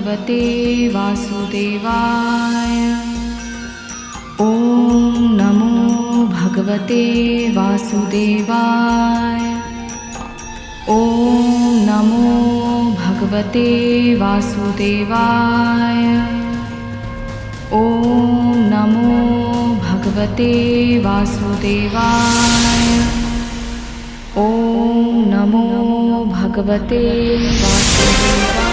भगवते वासुदेवाय। ॐ नमो भगवते वासुदेवाय। ॐ नमो भगवते वासुदेवाय। ॐ नमो भगवते वासुदेवाय। ॐ नमो भगवते वासुदेवाय।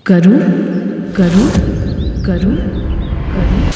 गरुड़ गरुड़ गरुड़ गरुड़।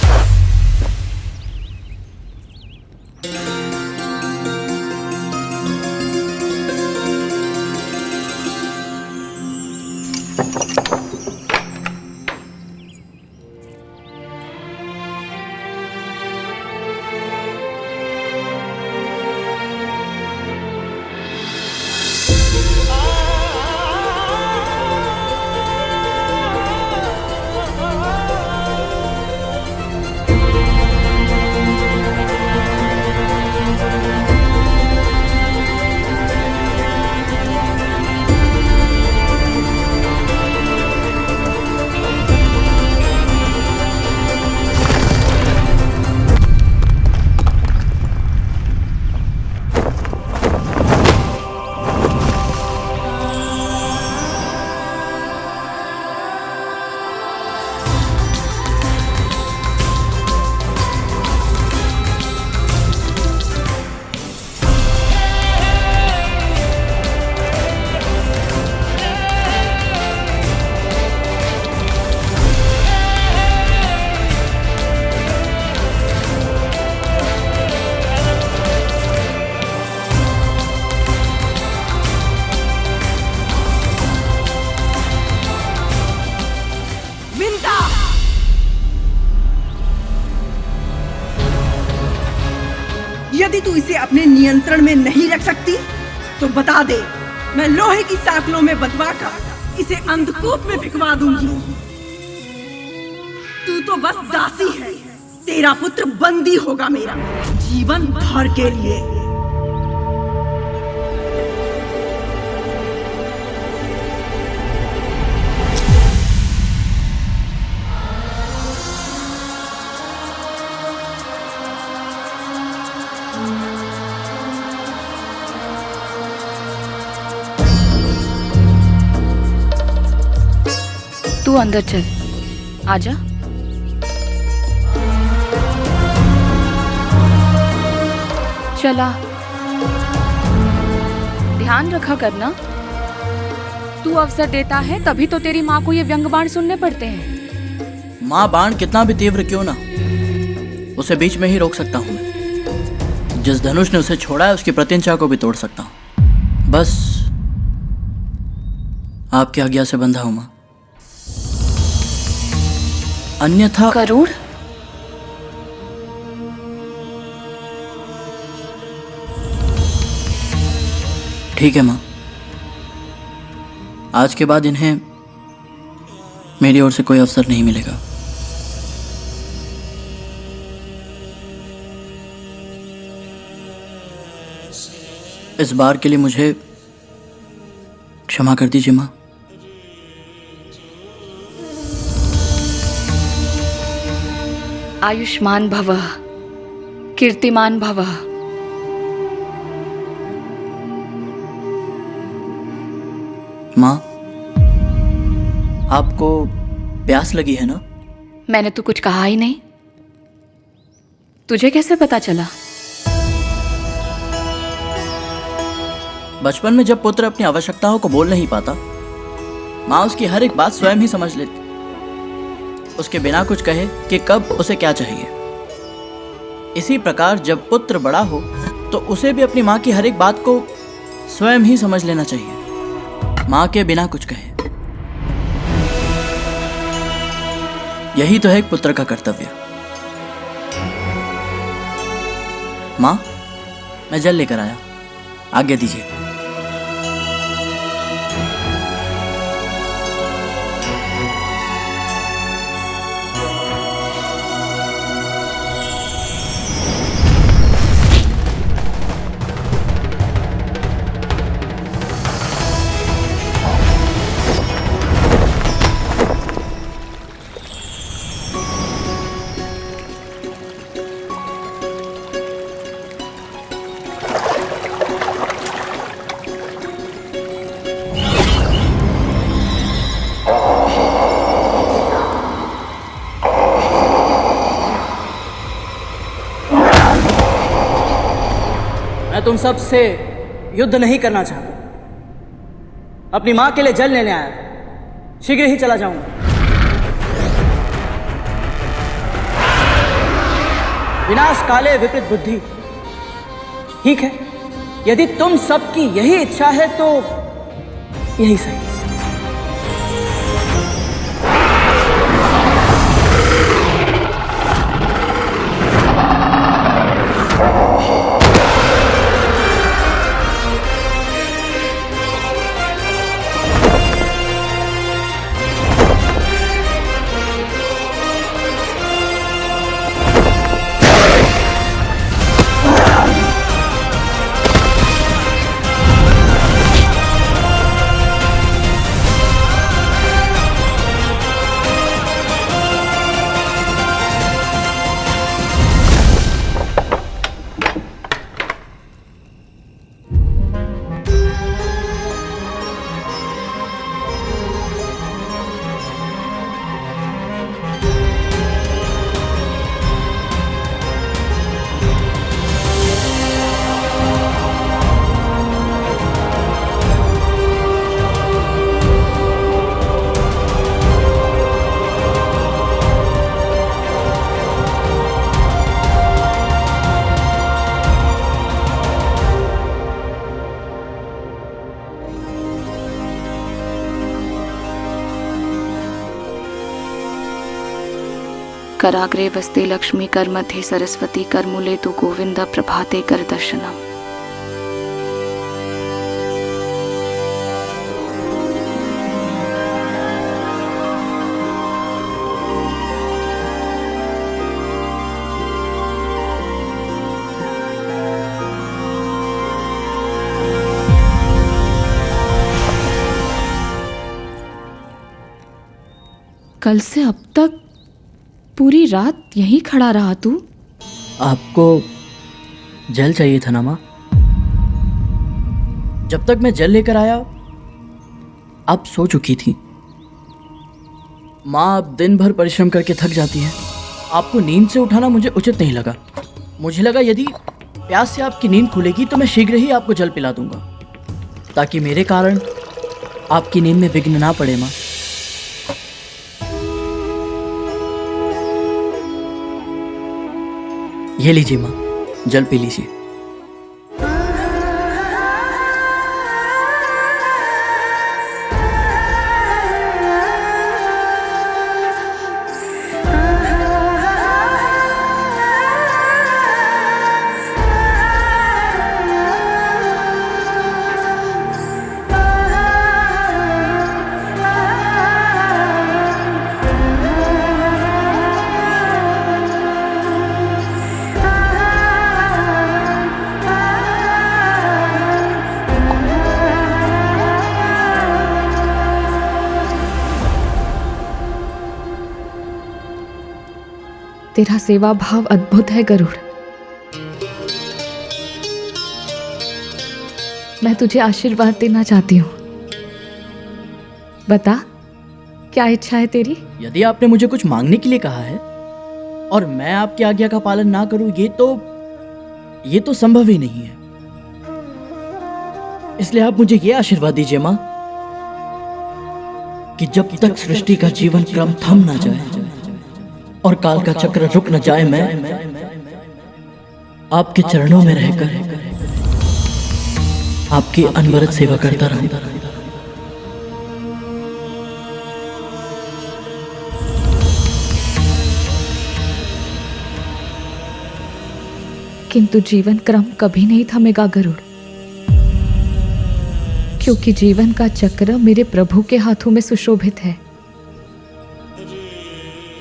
यदि तू इसे अपने नियंत्रण में नहीं रख सकती तो बता दे, मैं लोहे की साकलों में बंधवाकर इसे अंधकूप में भिगवा दूंगी। तू तो बस दासी है, तेरा पुत्र बंदी होगा मेरा जीवन भर के लिए। तू अंदर चल, आजा। चला, ध्यान रखा करना। तू अवसर देता है तभी तो तेरी माँ को ये व्यंग बाण सुनने पड़ते हैं। माँ, बाण कितना भी तीव्र क्यों ना, उसे बीच में ही रोक सकता हूँ मैं। जिस धनुष ने उसे छोड़ा है उसकी प्रत्यंचा को भी तोड़ सकता हूँ। बस आपकी आज्ञा से बंधा हूँ माँ, अन्यथा। गरुड़, ठीक है माँ, आज के बाद इन्हें मेरी ओर से कोई अवसर नहीं मिलेगा। इस बार के लिए मुझे क्षमा कर दीजिए माँ। आयुष्मान भवः, कीर्तिमान भवः। माँ, आपको प्यास लगी है ना? मैंने तो कुछ कहा ही नहीं। तुझे कैसे पता चला? बचपन में जब पुत्र अपनी आवश्यकताओं को बोल नहीं पाता, माँ उसकी हर एक बात स्वयं ही समझ लेती, उसके बिना कुछ कहे कि कब उसे क्या चाहिए। इसी प्रकार जब पुत्र बड़ा हो तो उसे भी अपनी माँ की हर एक बात को स्वयं ही समझ लेना चाहिए, माँ के बिना कुछ कहे। यही तो है एक पुत्र का कर्तव्य। माँ, मैं जल लेकर आया, आज्ञा दीजिए। मैं तुम सब से युद्ध नहीं करना चाहता, अपनी मां के लिए जल लेने आया, शीघ्र ही चला जाऊंगा। विनाश काले विपरीत बुद्धि। ठीक है, यदि तुम सबकी यही इच्छा है तो यही सही। कराग्रे वस्ते लक्ष्मी कर मध्ये सरस्वती कर मूले तु गोविंद प्रभाते कर दर्शनम। कल से अब तक पूरी रात यहीं खड़ा रहा तू? आपको जल चाहिए था ना माँ? जब तक मैं जल लेकर आया आप सो चुकी थी। माँ अब दिन भर परिश्रम करके थक जाती है, आपको नींद से उठाना मुझे उचित नहीं लगा। मुझे लगा यदि प्यास से आपकी नींद खुलेगी तो मैं शीघ्र ही आपको जल पिला दूंगा, ताकि मेरे कारण आपकी नींद में विघ्न ना पड़े। माँ, ये लीजिए माँ, जल पी लीजिए। तेरा सेवा भाव अद्भुत है गरुड़। मैं तुझे आशीर्वाद देना चाहती हूँ। बता, क्या इच्छा है तेरी? यदि आपने मुझे कुछ मांगने के लिए कहा है और मैं आपकी आज्ञा का पालन ना करूं, ये तो संभव ही नहीं है। इसलिए आप मुझे ये आशीर्वाद दीजिए मां कि जब तक सृष्टि का जीवन क्रम थम ना जाए और काल का चक्र रुक न जाए, मैं आपके चरणों में रहकर आपकी अनवरत सेवा करता रहूं। किंतु जीवन क्रम कभी नहीं थमेगा गरुड़, क्योंकि जीवन का चक्र मेरे प्रभु के हाथों में सुशोभित है।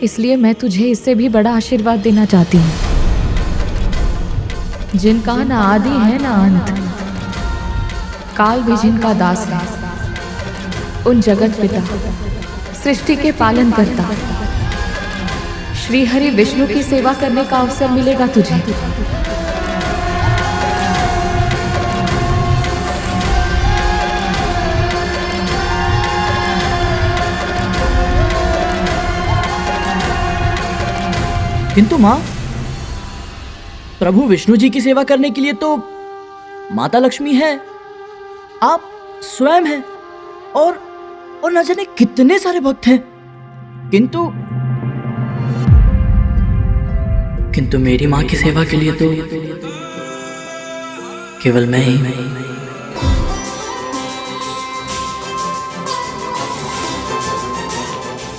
इसलिए मैं तुझे इससे भी बड़ा आशीर्वाद देना चाहती हूँ, जिनका न आदि है न अंत, काल भी जिनका दास है, उन जगत पिता सृष्टि के पालन करता श्री हरि विष्णु की सेवा करने का अवसर मिलेगा तुझे। किंतु मां, प्रभु विष्णु जी की सेवा करने के लिए तो माता लक्ष्मी है, आप स्वयं हैं और न जाने कितने सारे भक्त हैं, किंतु मेरी मां की सेवा के लिए तो केवल मैं ही।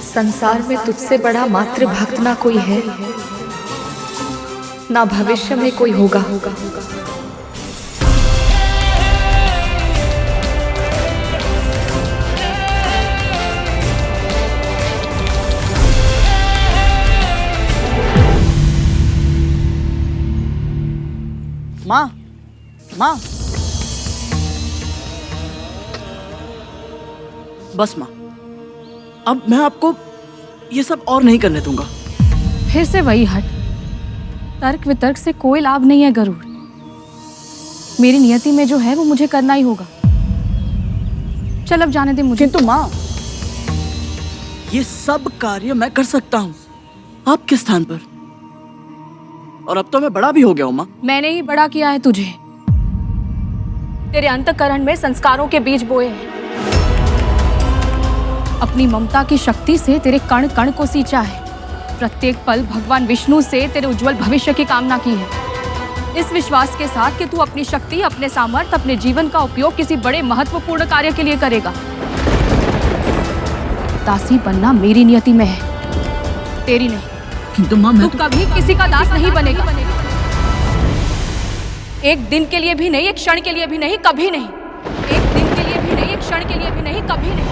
संसार में तुझसे बड़ा मातृ भक्त ना कोई है, ना भविष्य में कोई होगा। मां, मां, बस मां, अब मैं आपको ये सब और नहीं करने दूंगा। फिर से वही हट। तर्क वितर्क से कोई लाभ नहीं है गरुड़। मेरी नियति में जो है वो मुझे करना ही होगा। चल अब जाने दे मुझे। किंतु मां, ये सब कार्य मैं कर सकता हूं आपके स्थान पर, और अब तो मैं बड़ा भी हो गया हूं मां। मैंने ही बड़ा किया है तुझे। तेरे अंतःकरण में संस्कारों के बीज बोए हैं। अपनी ममता की शक्ति से तेरे कण कण को सींचा है। प्रत्येक पल भगवान विष्णु से तेरे उज्जवल भविष्य की कामना की है, इस विश्वास के साथ कि तू अपनी शक्ति, अपने सामर्थ्य, अपने जीवन का उपयोग किसी बड़े महत्वपूर्ण कार्य के लिए करेगा। दासी बनना मेरी नियति में है, तेरी नहीं। किंतु मां, तू कभी किसी का दास नहीं बनेगा। एक दिन के लिए भी नहीं, एक क्षण के लिए भी नहीं, कभी नहीं। एक दिन के लिए भी नहीं, एक क्षण के लिए भी नहीं, कभी नहीं।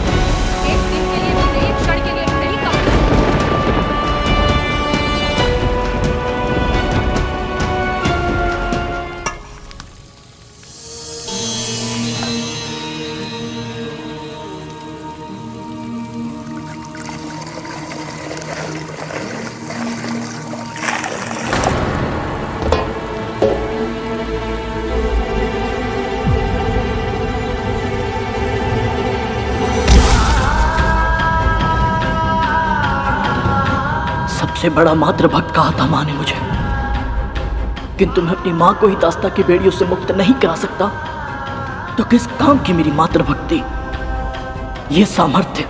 एक दिन के लिए भी नहीं, एक क्षण के लिए भी नहीं, कभी नहीं। सबसे बड़ा मातृभक्त कहा था मां ने मुझे, किंतु मैं अपनी मां को ही दास्ता की बेड़ियों से मुक्त नहीं करा सकता, तो किस काम की मेरी मातृभक्ति, ये सामर्थ्य।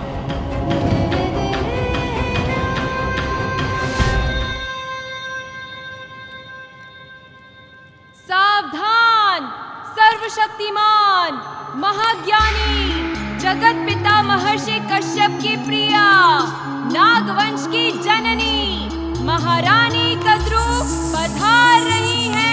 सावधान! सर्वशक्तिमान, महाज्ञानी, जगत पिता महर्षि कश्यप की प्रिया, नागवंश की जननी महारानी कद्रू पधार रही हैं।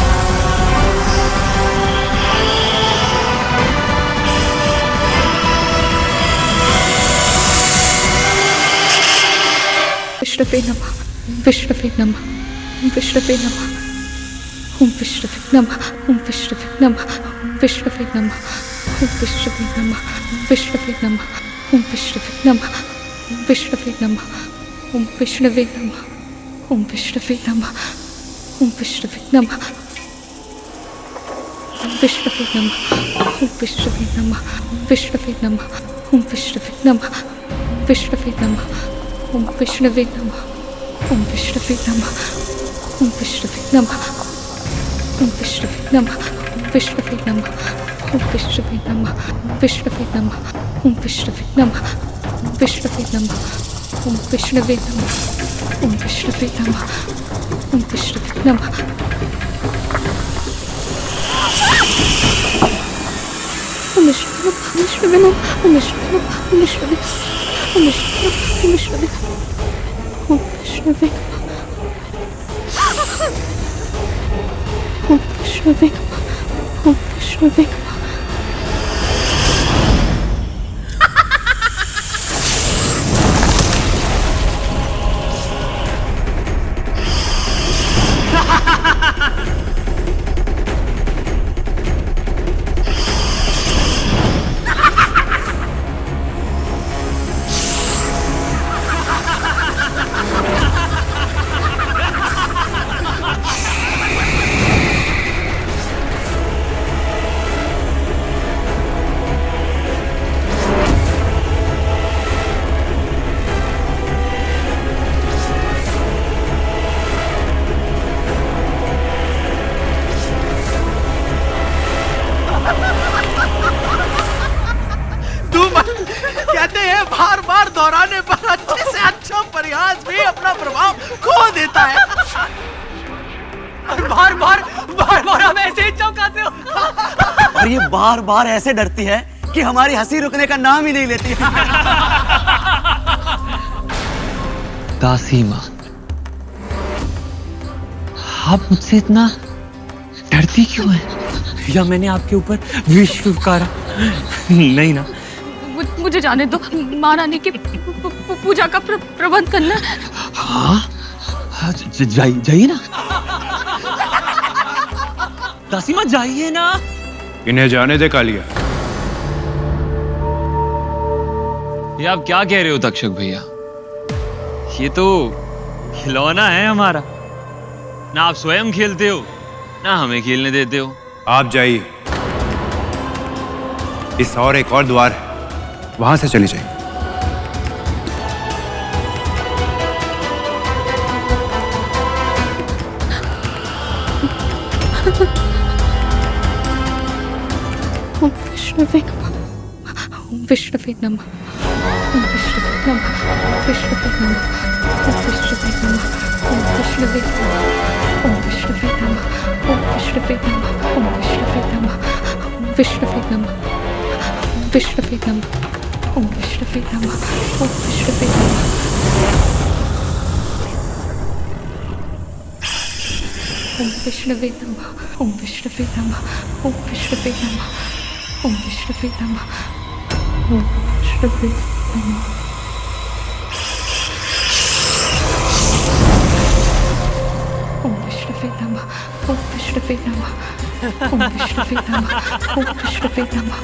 विष्णवे नमः, विष्णवे नमः, विष्णवे नमः, ओम विष्णवे नमः, ओम विष्णवे नमः, विष्णवे नमः, ओम विष्णवे नमः, विष्णवे नमः, ओम विष्णवे नमः, विष्णवे नमः, ओम विष्णवे नमः, ओम विष्णवे नमः, ओम विष्णवे नमः, विष्णवे नमः, ओम विष्णवे नमः, विष्णवे नमः, ओम विष्णवे नमः, विष्णवे नमः, ओम विष्णवे नमः, ओम विष्णवे नमः, ओम विष्णवे नमः, ओम विष्णवे नमः, विष्णवे नमः, ओम विष्णवे नमः, विष्णवे नमः, ओम विष्णवे नमः, विष्णवे नमः, ओम विष्णवे नमः, ओम विष्णवे नमः, ओम विष्णवे नमः, ओम विष्णवे नमः, ओम विष्णवे नमः, ओम विष्णवे नमः, ओम विष्णवे नमः, ओम विष्णवे नमः, ओम विष्णवे नमः, ओम विष्णवे नमः। कहते हैं बार बार दोहराने पर अच्छे से अच्छा प्रयास भी अपना प्रभाव खो देता है। बार बार हम ऐसे ही चौंकाते हो। और ये बार बार ऐसे डरती है कि हमारी हंसी रुकने का नाम ही नहीं लेती। दासी माँ, आप मुझसे इतना डरती क्यों है? या मैंने आपके ऊपर विष फुकारा? नहीं ना? मुझे जाने दो, महारानी की पूजा का प्रबंध करना। हाँ, जाइए ना दासी माँ, जाइए ना। इन्हें जाने दे कालिया। ये आप क्या कह रहे हो तक्षक भैया? ये तो खिलौना है हमारा, ना आप स्वयं खेलते हो ना हमें खेलने देते हो। आप जाइए, इस और एक और द्वार है, वहां से चली जाइए। ओम विष्णवे नमः, ओम विष्णवे नमः, ओम विष्णवे नमः, विष्णवे नमः, ओम विष्णवे नमः, ओम विष्णवे नमः, ओम विष्णवे नमः, ओम विष्णवे नमः, ओम विष्णवे नमः, ओम विष्णवे नमः, विष्णवे नमः, ओम विष्णवे नमः, ओम विष्णवे नमः, ओम विष्णवे नमः, ओम विष्णवे नमः, ओम विष्णवे नमः, ओम विष्णवे नमः, ओम विष्णवे नमः, ओम विष्णवे नमः, ओम विष्णवे नमः, ओम विष्णवे नमः, ओम विष्णवे नमः।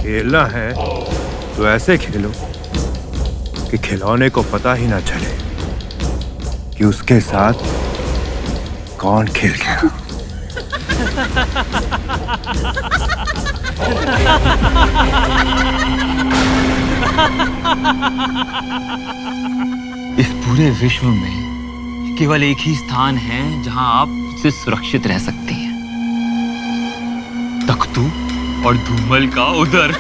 खेलना है तो ऐसे खेलो कि खिलौने को पता ही ना चले कि उसके साथ कौन खेल गया। इस पूरे विश्व में केवल एक ही स्थान है जहां आप मुझसे सुरक्षित रह सकती हैं। तख्तू और धूमल का उधर।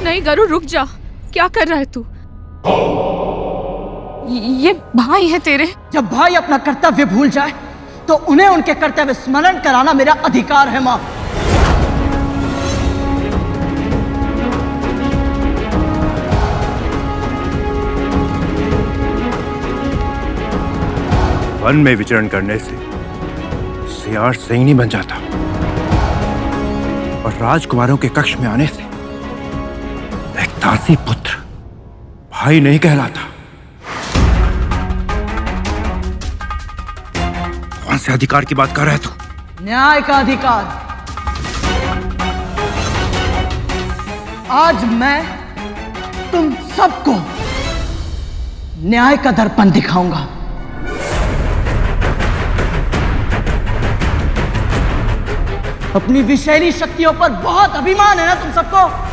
नहीं गरुड़, रुक जा। क्या कर रहा है तू? ये भाई है तेरे। जब भाई अपना कर्तव्य भूल जाए तो उन्हें उनके कर्तव्य स्मरण कराना मेरा अधिकार है माँ। वन में विचरण करने से सियार सैनी बन जाता और राजकुमारों के कक्ष में आने से एक दासी पुत्र भाई नहीं कहलाता। कौन से अधिकार की बात कर रहा है तू? न्याय का अधिकार। आज मैं तुम सबको न्याय का दर्पण दिखाऊंगा। अपनी विषैली शक्तियों पर बहुत अभिमान है ना तुम सबको।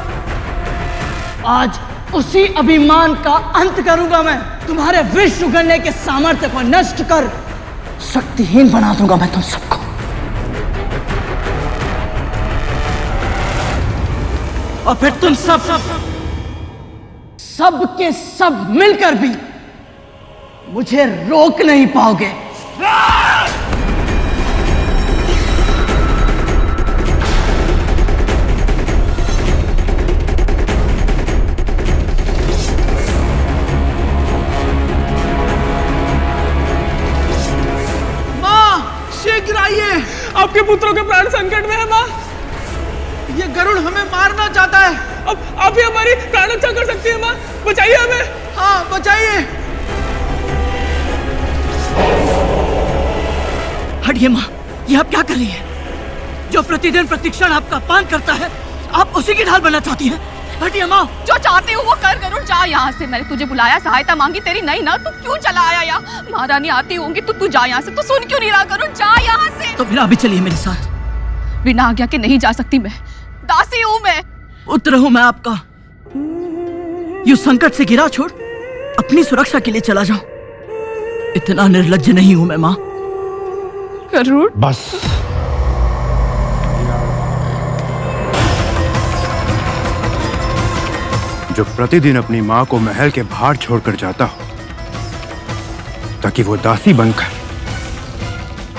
आज उसी अभिमान का अंत करूंगा मैं। तुम्हारे विष उगलने के सामर्थ्य को नष्ट कर शक्तिहीन बना दूंगा मैं तुम सबको। और फिर तुम सब के सब मिलकर भी मुझे रोक नहीं पाओगे। आपके पुत्रों के प्राण संकट में है माँ। ये गरुड़ हमें मारना चाहता है। अब आप ही हमारी प्राण रक्षा कर सकती है माँ। बचाइए हमें। हाँ बचाइए। हटिए माँ, ये आप क्या कर रही है? जो प्रतिदिन प्रतिक्षण आपका अपमान करता है, आप उसी की ढाल बनना चाहती हैं। हटिए माँ। जो चाहते हो वो कर गरुड़, जा यहाँ से। मैंने तुझे बुलाया, सहायता मांगी तेरी नहीं ना, तू क्यों चला आया यहाँ? महारानी आती होंगी तो तू जा यहाँ से। तू सुन क्यों नहीं रहा गरुड़? जा यहाँ से। तो फिर अभी चलिए मेरे साथ। बिना आज्ञा के नहीं जा सकती मैं, दासी हूँ मैं। पुत्र हूँ मैं आपका। यू संकट से गिरा छोड़ अपनी सुरक्षा के लिए चला जाओ। इतना निर्लज्ज नहीं हूं मैं माँ। गरुड़ बस। जो प्रतिदिन अपनी मां को महल के बाहर छोड़कर जाता हो ताकि वो दासी बनकर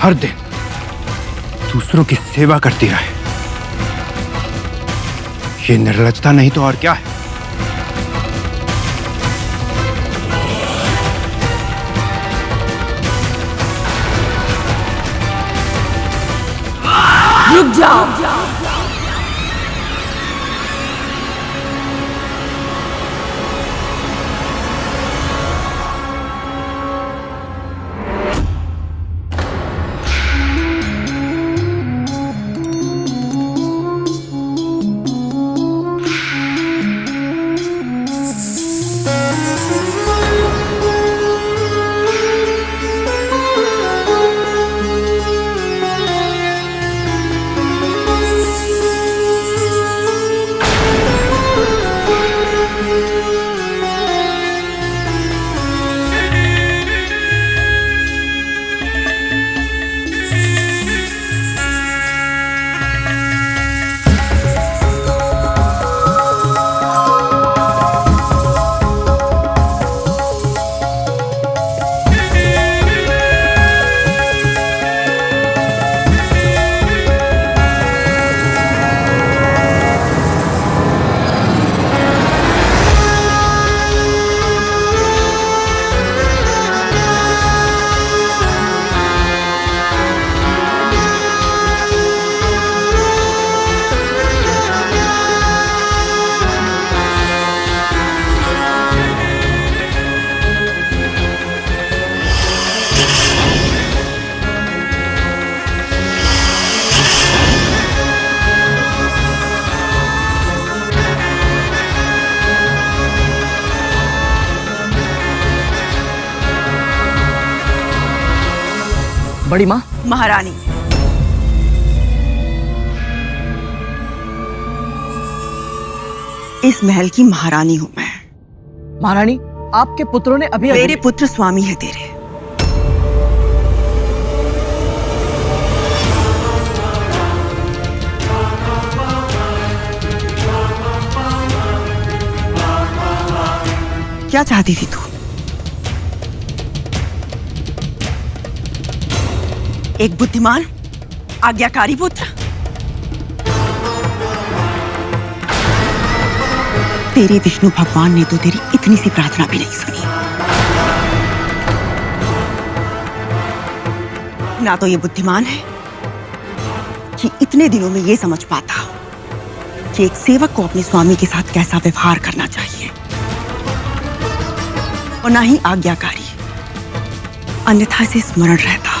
हर दिन दूसरों की सेवा करती रहे, ये निर्लज्जता नहीं तो और क्या है? रुक जाओ। बड़ी माँ, महारानी, इस महल की महारानी हूं मैं। महारानी, आपके पुत्रों ने अभी मेरे पुत्र स्वामी है तेरे। क्या चाहती थी तू? एक बुद्धिमान, आज्ञाकारी पुत्र? तेरे विष्णु भगवान ने तो तेरी इतनी सी प्रार्थना भी नहीं सुनी। ना तो ये बुद्धिमान है कि इतने दिनों में ये समझ पाता कि एक सेवक को अपने स्वामी के साथ कैसा व्यवहार करना चाहिए, और ना ही आज्ञाकारी, अन्यथा से स्मरण रहता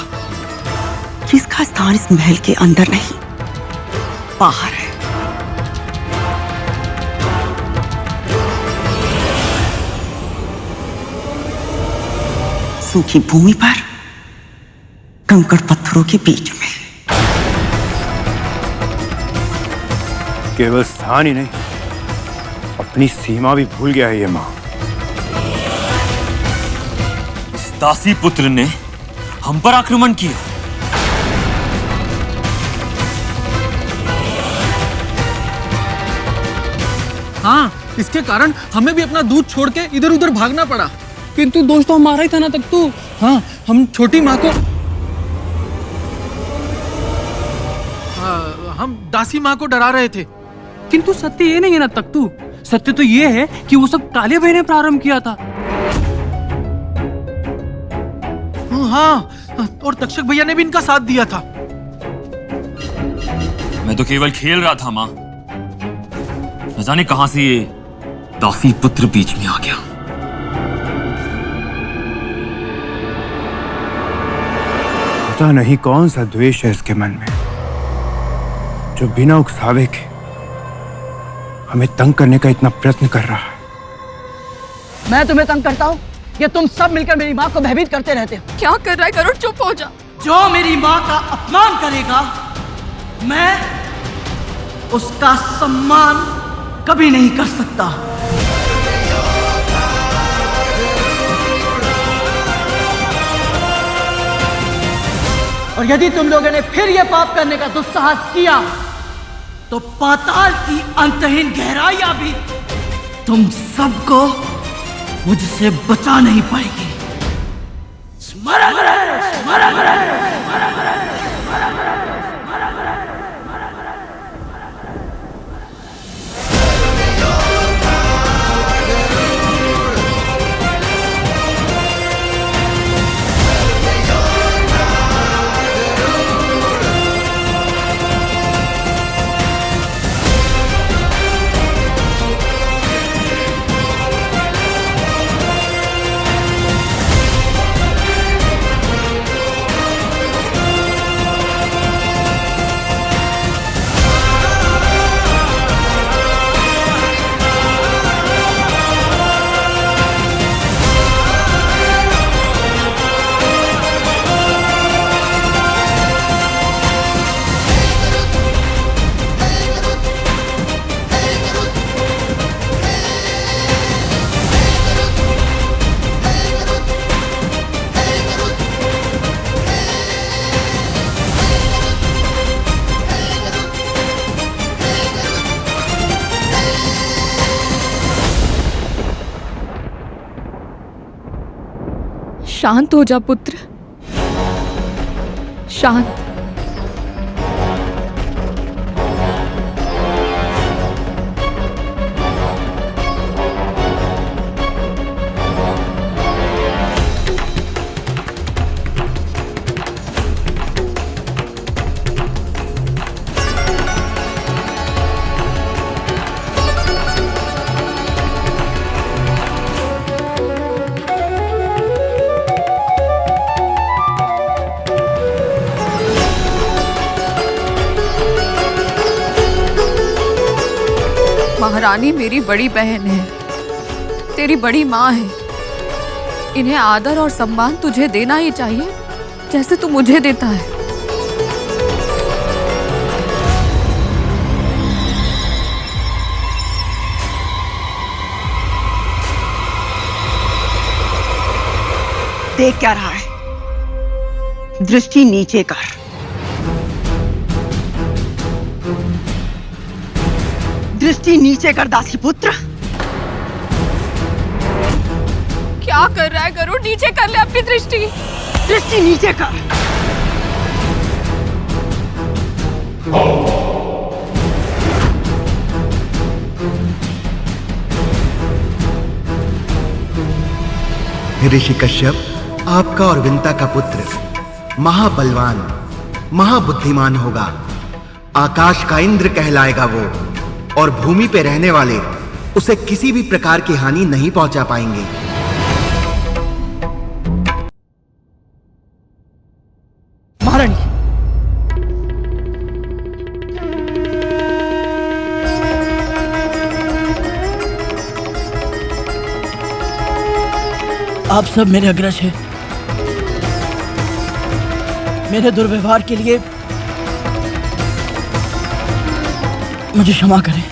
कि इसका स्थान इस महल के अंदर नहीं, बाहर है। सूखी भूमि पर, कंकड़ पत्थरों के बीच में। केवल स्थान ही नहीं, अपनी सीमा भी भूल गया है ये माँ। इस दासी पुत्र ने हम पर आक्रमण किया। हाँ, इसके कारण हमें भी अपना दूध छोड़ के इधर उधर भागना पड़ा। किंतु दोस्त तो हमारा ही था ना तक तू। हाँ, हम छोटी माँ को, हम दासी माँ को डरा रहे थे। किंतु सत्य ये नहीं है ना तख्तू, सत्य तो ये है कि वो सब काले भाई ने प्रारंभ किया था। हाँ, और तक्षक भैया ने भी इनका साथ दिया था। मैं तो केवल खेल रहा था माँ, न जाने कहां से ये दासी पुत्र बीच में आ गया। पता नहीं कौन सा द्वेष है इसके मन में, जो बिना उकसावे के हमें तंग करने का इतना प्रयत्न कर रहा है। मैं तुम्हें तंग करता हूँ या तुम सब मिलकर मेरी माँ को भयभीत करते रहते हो? क्या कर रहा है गरुड़? चुप हो जा। जो मेरी माँ का अपमान करेगा, मैं उसका सम्मान कभी नहीं कर सकता। और यदि तुम लोगों ने फिर ये पाप करने का दुस्साहस किया तो पाताल की अंतहीन गहराइयां भी तुम सबको मुझसे बचा नहीं पाएगी। स्मरण रहे, स्मरण रहे, स्मरण रहे, स्मरण रहे, स्मरण रहे। शांत हो जा पुत्र, शांत। महारानी मेरी बड़ी बहन है, तेरी बड़ी माँ है। इन्हें आदर और सम्मान तुझे देना ही चाहिए, जैसे तू मुझे देता है। देख क्या रहा है? दृष्टि नीचे कर। दृष्टि नीचे कर दासी पुत्र। क्या कर रहा है गरुड़? नीचे कर ले अपनी दृष्टि। दृष्टि नीचे कर। ऋषि कश्यप, आपका और विंता का पुत्र महाबलवान, महाबुद्धिमान होगा। आकाश का इंद्र कहलाएगा वो, और भूमि पे रहने वाले उसे किसी भी प्रकार की हानि नहीं पहुंचा पाएंगे। महारानी, आप सब मेरे अग्रज हैं। मेरे दुर्व्यवहार के लिए मुझे क्षमा करें।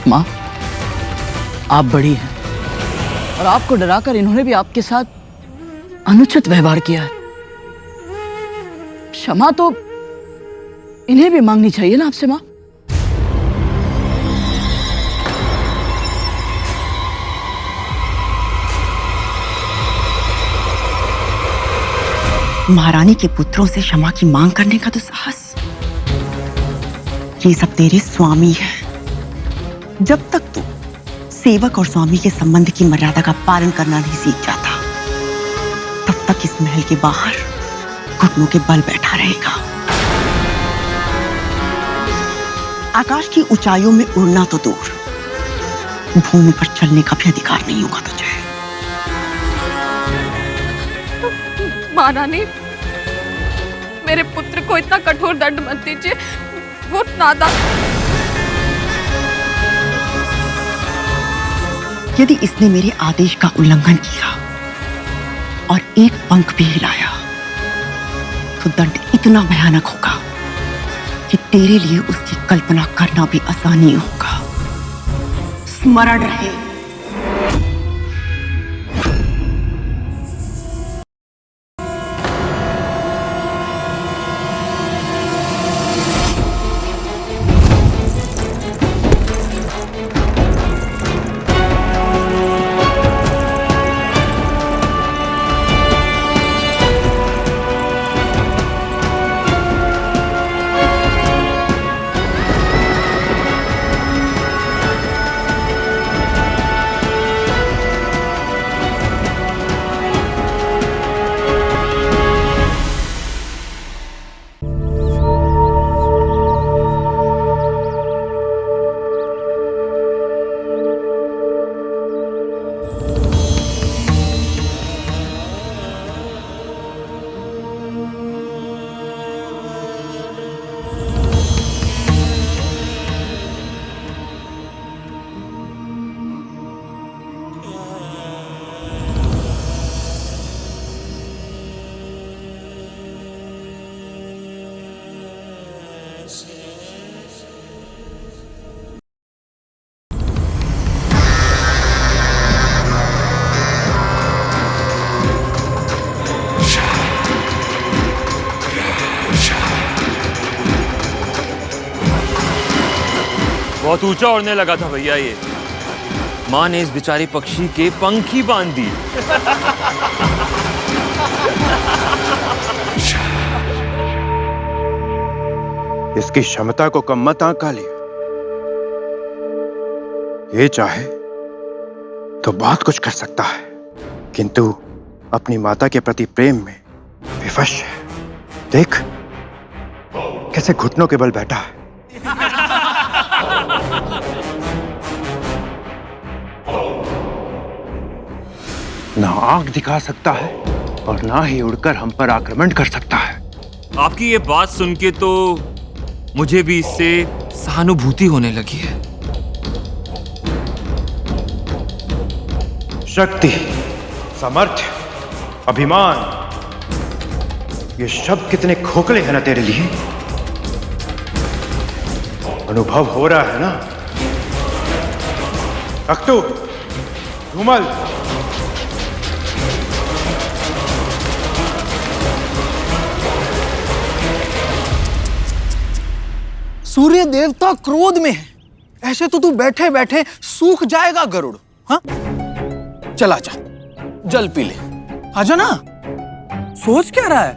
माँ, आप बड़ी हैं और आपको डराकर इन्होंने भी आपके साथ अनुचित व्यवहार किया है। क्षमा तो इन्हें भी मांगनी चाहिए ना आपसे माँ। महारानी के पुत्रों से क्षमा की मांग करने का तो साहस, ये सब तेरे स्वामी है। जब तक तू सेवक और स्वामी के संबंध की मर्यादा का पालन करना नहीं सीख जाता, तब तक इस महल के बाहर घुटनों के बल बैठा रहेगा। आकाश की ऊंचाइयों में उड़ना तो दूर, भूमि पर चलने का भी अधिकार नहीं होगा तुझे। महारानी, मेरे पुत्र को इतना कठोर दंड मत दीजिए, वो नादान। यदि इसने मेरे आदेश का उल्लंघन किया और एक पंख भी हिलाया, तो दंड इतना भयानक होगा कि तेरे लिए उसकी कल्पना करना भी आसान नहीं होगा। स्मरण रहे। बहुत ऊंचा उड़ने लगा था भैया ये। माँ ने इस बेचारे पक्षी के पंख ही बांध दिए। इसकी क्षमता को कम मत आंका लिया। ये चाहे तो बहुत कुछ कर सकता है, किंतु अपनी माता के प्रति प्रेम में विवश है। देख कैसे घुटनों के बल बैठा है। ना आंख दिखा सकता है और ना ही उड़कर हम पर आक्रमण कर सकता है। आपकी ये बात सुन के तो मुझे भी इससे सहानुभूति होने लगी है। शक्ति, सामर्थ्य, अभिमान, ये शब्द कितने खोखले हैं ना तेरे लिए। अनुभव हो रहा है ना। अख्तू, धूमल, सूर्य देवता क्रोध में है। ऐसे तो तू बैठे बैठे सूख जाएगा गरुड़। हाँ, चला जा, जल पी ले। आजा ना। सोच क्या रहा है?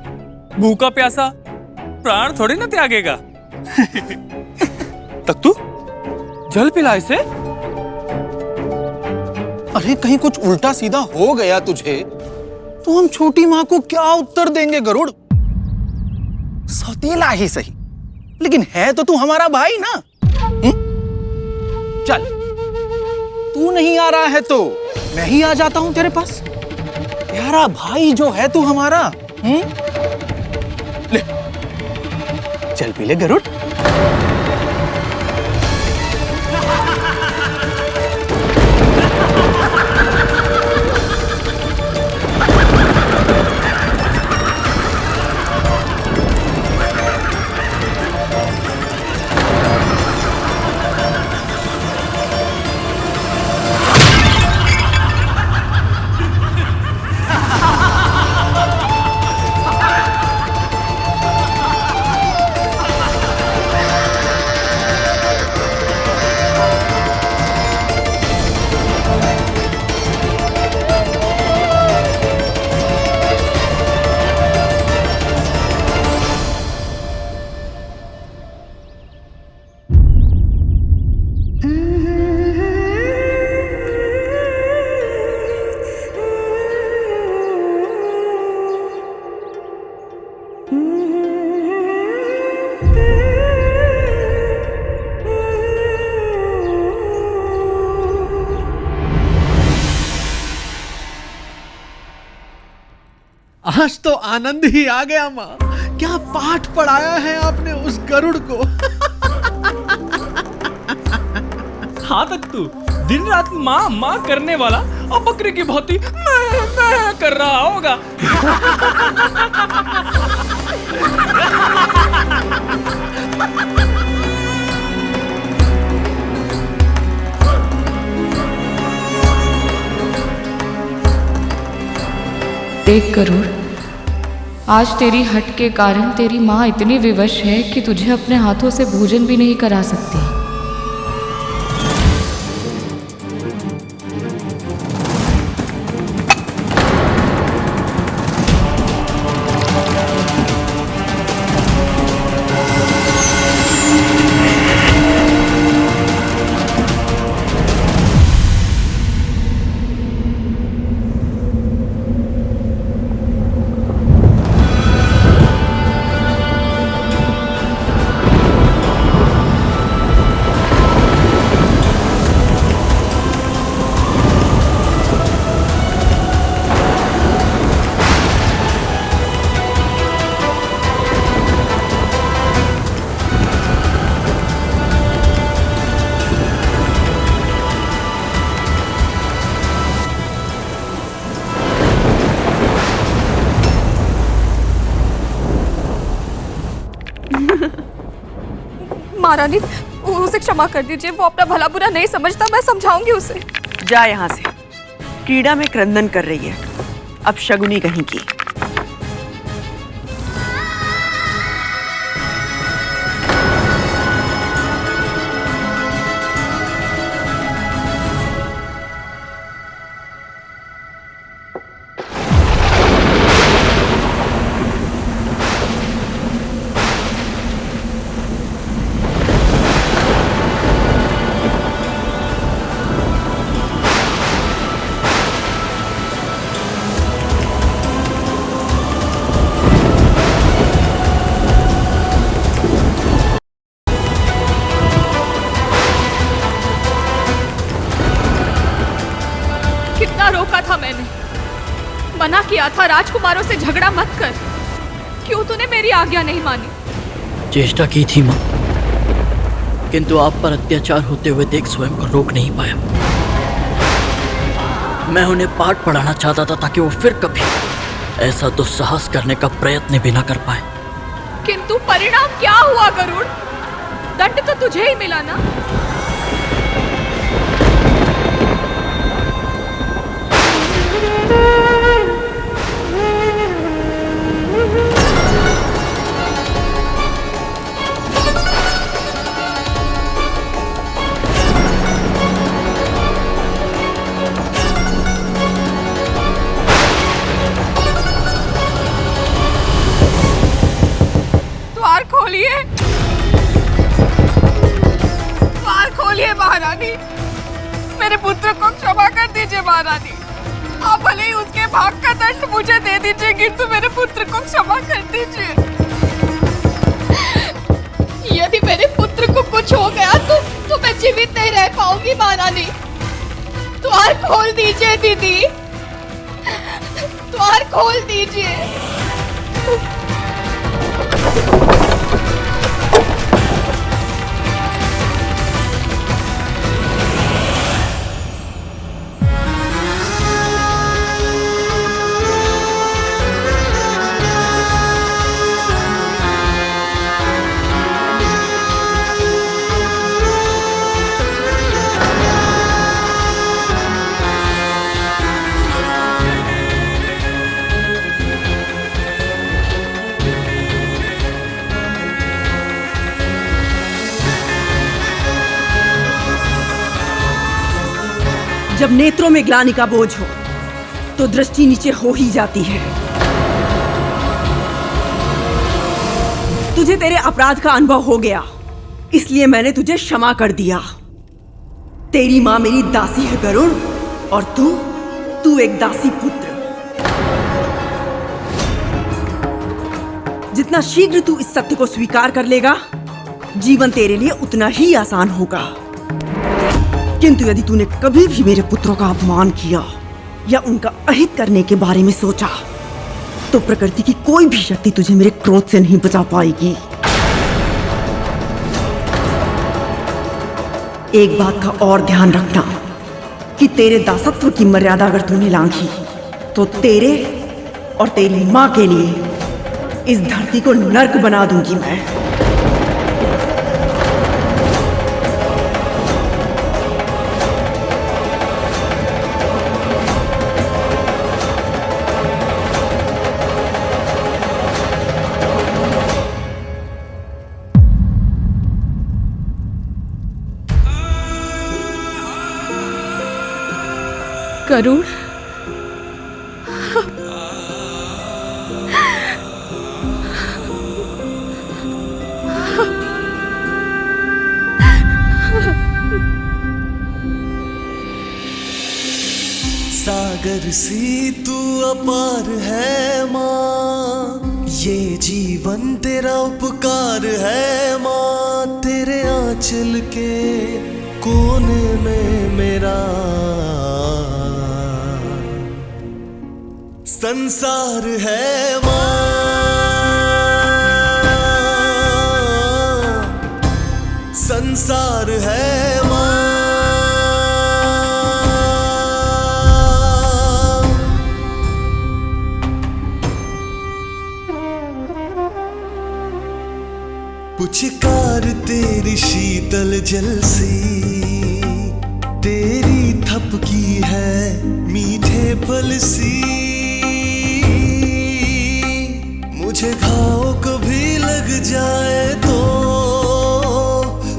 भूखा प्यासा प्राण थोड़ी ना त्यागेगा। तक तू जल पिला इसे। अरे कहीं कुछ उल्टा सीधा हो गया तुझे तो हम छोटी माँ को क्या उत्तर देंगे गरुड़? सौतेला ही सही, लेकिन है तो तू हमारा भाई ना। चल, तू नहीं आ रहा है तो मैं ही आ जाता हूं तेरे पास। प्यारा भाई जो है तू हमारा। ले, चल पी ले गरुड़। आज तो आनंद ही आ गया माँ। क्या पाठ पढ़ाया है आपने उस गरुड़ को। हाँ तक तू दिन रात माँ माँ करने वाला और बकरे की भांति मैं कर रहा होगा। देख गरुड़, आज तेरी हट के कारण तेरी माँ इतनी विवश है कि तुझे अपने हाथों से भोजन भी नहीं करा सकती। महारानी, उसे क्षमा कर दीजिए। वो अपना भला बुरा नहीं समझता। मैं समझाऊंगी उसे। जा यहाँ से। कीड़ा में क्रंदन कर रही है, अब शगुनी कहीं की। मना किया था राजकुमारों से झगड़ा मत कर। क्यों तूने मेरी आज्ञा नहीं मानी? चेष्टा की थी माँ, किंतु आप पर अत्याचार होते हुए देख स्वयं को रोक नहीं पाया। मैं उन्हें पाठ पढ़ाना चाहता था ताकि वो फिर कभी ऐसा दुस्साहस करने का प्रयत्न भी ना कर पाए। किंतु परिणाम क्या हुआ गरुड़? दंड तो तुझे ही मिला ना। द्वार खोलिए, द्वार खोलिए महारानी। मेरे पुत्र को क्षमा कर दीजिए महारानी। आप भले ही उसके भाग का दंड मुझे दे दीजिए, किंतु मेरे पुत्र को क्षमा कर दीजिए। यदि मेरे पुत्र को कुछ हो गया तो मैं जीवित नहीं रह पाऊंगी महारानी। द्वार खोल दीजिए दीदी, द्वार खोल दीजिए। जब नेत्रों में ग्लानि का बोझ हो तो दृष्टि नीचे हो ही जाती है। तुझे तेरे अपराध का अनुभव हो गया, इसलिए मैंने तुझे क्षमा कर दिया। तेरी मां मेरी दासी है गरुड़, और तू एक दासी पुत्र। जितना शीघ्र तू इस सत्य को स्वीकार कर लेगा, जीवन तेरे लिए उतना ही आसान होगा। किंतु यदि तूने कभी भी मेरे पुत्रों का अपमान किया या उनका अहित करने के बारे में सोचा, तो प्रकृति की कोई भी शक्ति तुझे मेरे क्रोध से नहीं बचा पाएगी। एक बात का और ध्यान रखना कि तेरे दासत्व की मर्यादा अगर तूने लांघी तो तेरे और तेरी मां के लिए इस धरती को नर्क बना दूंगी मैं। गरुड़, सागर सी तू अपार है माँ, ये जीवन तेरा उपकार है माँ। तेरे आंचल के कोने में मेरा संसार है माँ, संसार है माँ। पुचकार तेरी शीतल जलसी, तेरी थपकी है मीठे फल सी। मुझे घाव कभी लग जाए तो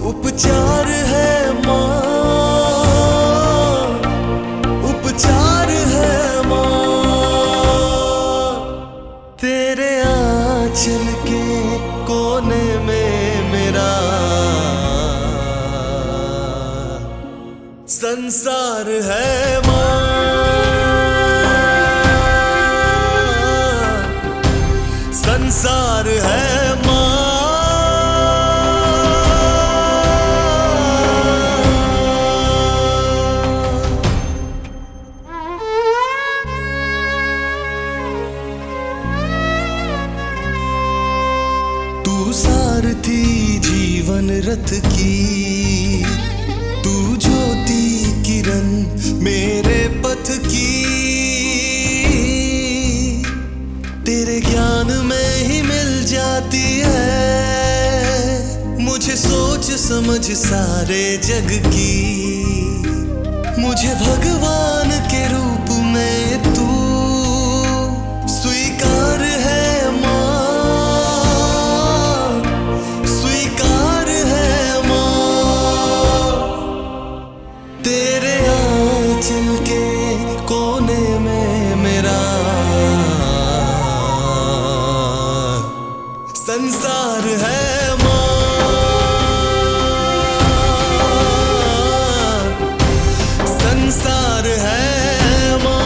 उपचार है माँ, उपचार है माँ। तेरे आंचल के कोने में मेरा संसार है माँ, संसार है माँ। रथ की, तू ज्योति किरण मेरे पथ की, तेरे ज्ञान में ही मिल जाती है मुझे सोच समझ सारे जग की। मुझे भगवान के रूप में तू स्वीकार है माँ, स्वीकार है माँ। तेरे आंचल के कोने में मेरा संसार है माँ, संसार है माँ।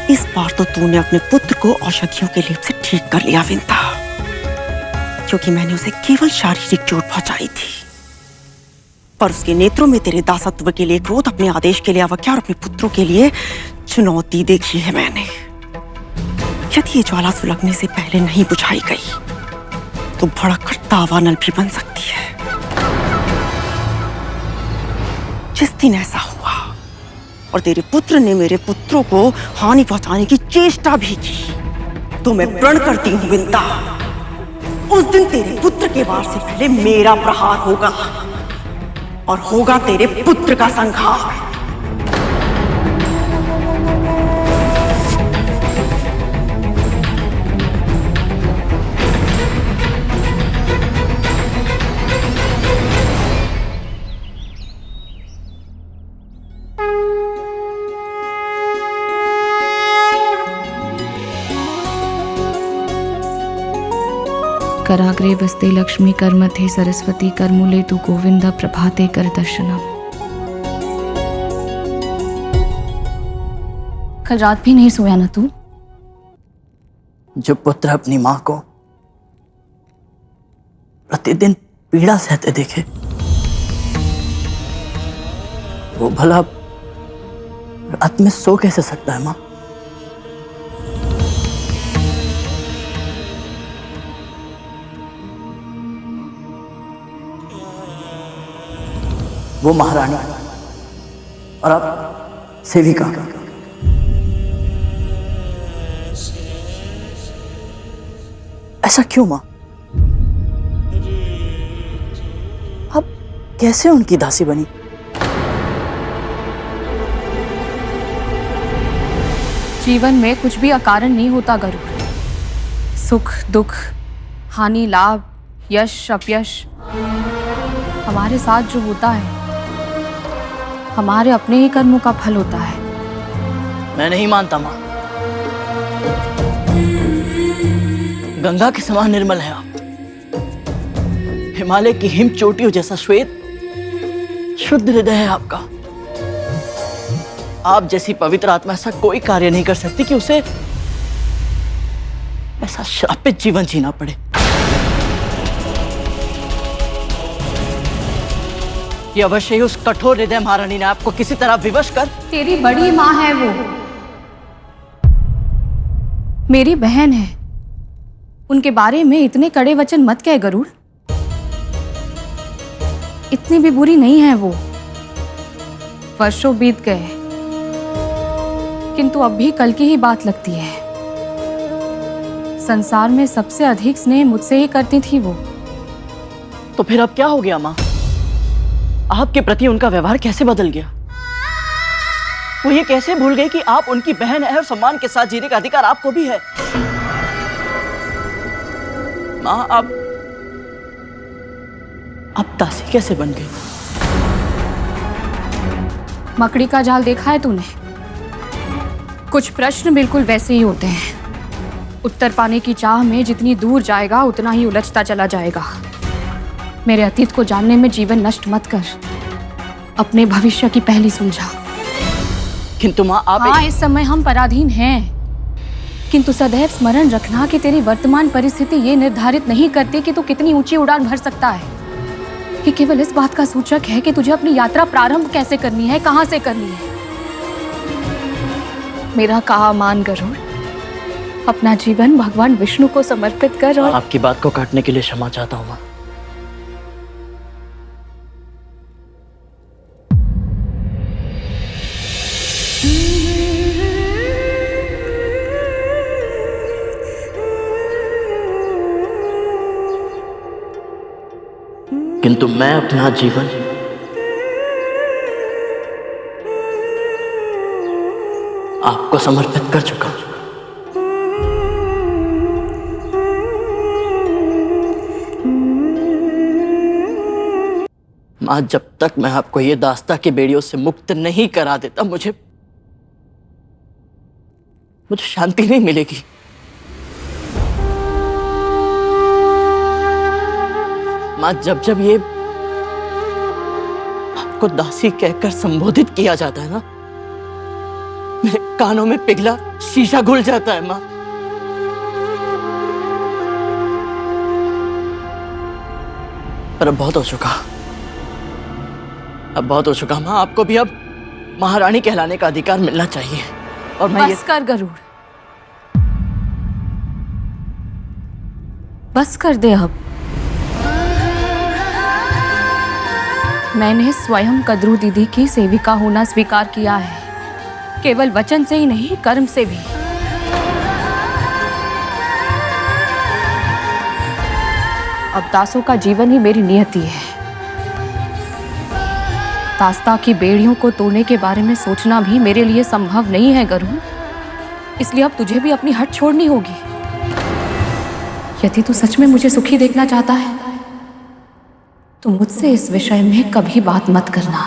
इस बार तो तूने अपने पुत्र को औषधियों के लेप से ठीक कर लिया विंता, क्योंकि मैंने उसे केवल शारीरिक चोट पहुंचाई थी, पर उसके नेत्रों में तेरे दासत्व के लिए क्रोध, अपने आदेश के लिए अवज्ञा और अपने पुत्रों के लिए चुनौती देखी है मैंने। यदि ये ज्वाला सुलगने से पहले नहीं बुझाई गई तो भड़ककर दावानल भी बन सकती है। जिस दिन ऐसा हुआ और तेरे पुत्र ने मेरे पुत्रों को हानि पहुंचाने की चेष्टा भी की तो मैं प्रण करती हूं विंता, उस दिन तेरे पुत्र के वार से पहले मेरा प्रहार होगा और होगा तेरे पुत्र का संहार। कराग्रे बस्ते लक्ष्मी कर्मथे सरस्वती कर्मूले तु गोविंद प्रभाते कर दर्शनम। कल रात भी नहीं सोया ना तू? जो पुत्र अपनी माँ को प्रतिदिन पीड़ा सहते देखे वो भला रात में सो कैसे सकता है माँ? वो महारानी और आप सेविका, ऐसा क्यों मां? आप कैसे उनकी दासी बनी? जीवन में कुछ भी अकारण नहीं होता गरुड़। सुख दुख, हानि लाभ, यश अपयश, हमारे साथ जो होता है हमारे अपने ही कर्मों का फल होता है। मैं नहीं मानता मां। गंगा के समान निर्मल है आप, हिमालय की हिम चोटियों जैसा श्वेत शुद्ध हृदय है आपका। आप जैसी पवित्र आत्मा ऐसा कोई कार्य नहीं कर सकती कि उसे ऐसा श्रापित जीवन जीना पड़े। ये अवश्य ही उस कठोर हृदय महारानी ने आपको किसी तरह विवश कर। तेरी बड़ी माँ है वो, मेरी बहन है। उनके बारे में इतने कड़े वचन मत कह गरुड़। इतनी भी बुरी नहीं है वो। वर्षों बीत गए किंतु अब भी कल की ही बात लगती है। संसार में सबसे अधिक स्नेह मुझसे ही करती थी वो। तो फिर अब क्या हो गया माँ? आपके प्रति उनका व्यवहार कैसे बदल गया? वो ये कैसे भूल गए कि आप उनकी बहन है और सम्मान के साथ जीने का अधिकार आपको भी है? माँ आप दासी कैसे बन गई? मकड़ी का जाल देखा है तूने? कुछ प्रश्न बिल्कुल वैसे ही होते हैं। उत्तर पाने की चाह में जितनी दूर जाएगा उतना ही उलझता चला जाएगा। मेरे अतीत को जानने में जीवन नष्ट मत कर, अपने भविष्य की पहली सुलझा। किंतु माँ आप हाँ, इस समय हम पराधीन हैं। किंतु सदैव स्मरण रखना कि तेरी वर्तमान परिस्थिति ये निर्धारित नहीं करती कि तू कितनी ऊंची उड़ान भर सकता है। ये केवल इस बात का सूचक है कि तुझे अपनी यात्रा प्रारंभ कैसे करनी है, कहां से करनी है। मेरा कहा मान गरुड़, अपना जीवन भगवान विष्णु को समर्पित कर और आपकी बात को काटने के लिए क्षमा चाहता हूं मां। किंतु मैं अपना जीवन आपको समर्पित कर चुका हूं। मां, जब तक मैं आपको ये दास्ता की बेड़ियों से मुक्त नहीं करा देता मुझे शांति नहीं मिलेगी। मां, जब ये आपको दासी कहकर संबोधित किया जाता है ना, मेरे कानों में पिघला शीशा घुल जाता है मां। पर अब बहुत हो चुका, बहुत हो चुका मां। आपको भी अब महारानी कहलाने का अधिकार मिलना चाहिए। और मैं बस कर गरुड़, बस कर दे अब। मैंने स्वयं कद्रू दीदी की सेविका होना स्वीकार किया है, केवल वचन से ही नहीं, कर्म से भी। अब दासों का जीवन ही मेरी नियति है। दास्ता की बेड़ियों को तोड़ने के बारे में सोचना भी मेरे लिए संभव नहीं है गरुड़। इसलिए अब तुझे भी अपनी हट छोड़नी होगी। यदि तू सच में मुझे सुखी देखना चाहता है तो मुझसे इस विषय में कभी बात मत करना।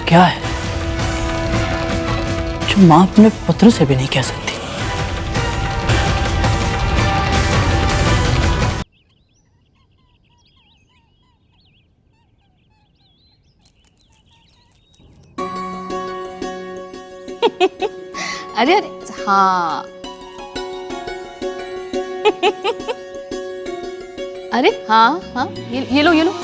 क्या है जो मां अपने पुत्र से भी नहीं कह सकती? अरे अरे हाँ अरे हाँ हाँ, ये लो ये लो।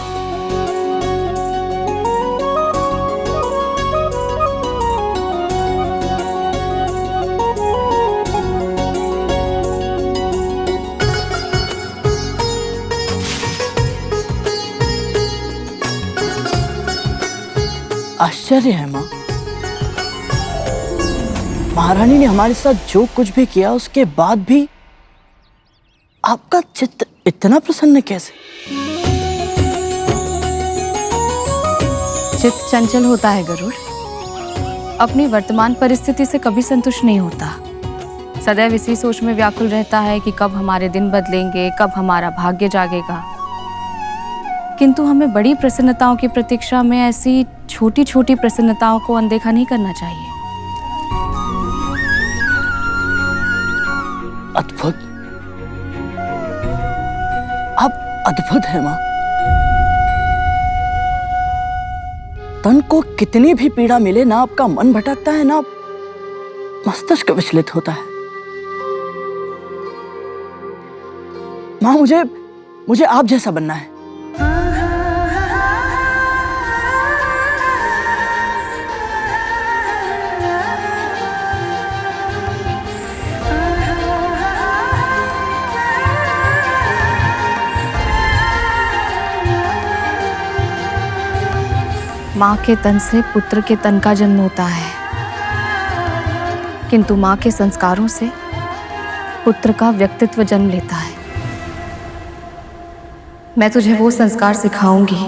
आश्चर्य है मां, महारानी ने हमारे साथ जो कुछ भी किया उसके बाद भी आपका चित्त इतना प्रसन्न कैसे? चित्त चंचल होता है गरुड़, अपनी वर्तमान परिस्थिति से कभी संतुष्ट नहीं होता। सदैव इसी सोच में व्याकुल रहता है कि कब हमारे दिन बदलेंगे, कब हमारा भाग्य जागेगा। किंतु हमें बड़ी प्रसन्नताओं की प्रतीक्षा में ऐसी छोटी छोटी प्रसन्नताओं को अनदेखा नहीं करना चाहिए। अद्भुत, आप अद्भुत है मां। तन को कितनी भी पीड़ा मिले ना, आपका मन भटकता है ना मस्तिष्क विचलित होता है। मां, मुझे आप जैसा बनना है। माँ के तन से पुत्र के तन का जन्म होता है, किंतु माँ के संस्कारों से पुत्र का व्यक्तित्व जन्म लेता है। मैं तुझे वो संस्कार सिखाऊंगी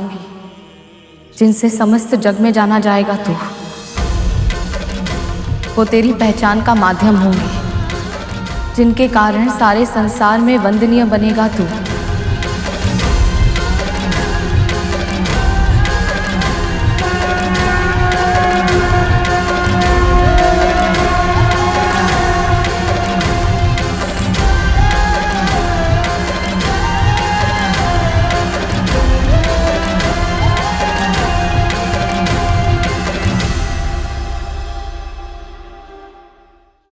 जिनसे समस्त जग में जाना जाएगा तू। वो तेरी पहचान का माध्यम होंगे, जिनके कारण सारे संसार में वंदनीय बनेगा तू।